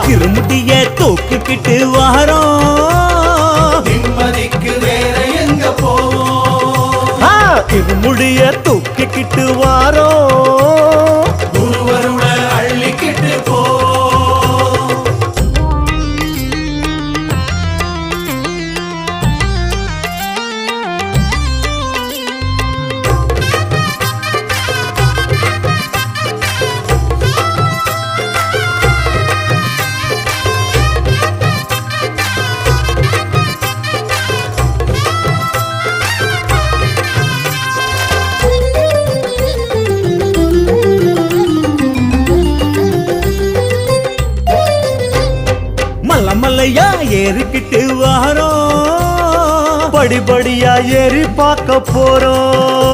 திருமுடிய தூக்கிக்கிட்டு வாரோம், நிம்மதிக்கு வேற எங்க போவோம்? திருமுடிய தூக்கிக்கிட்டு வாரோம், குருவருள அள்ளிக்கிட்டு போ. மலையா ஏறிக்கிட்டு வாரோம், படிப்படியா ஏறி பார்க்க போறோம்.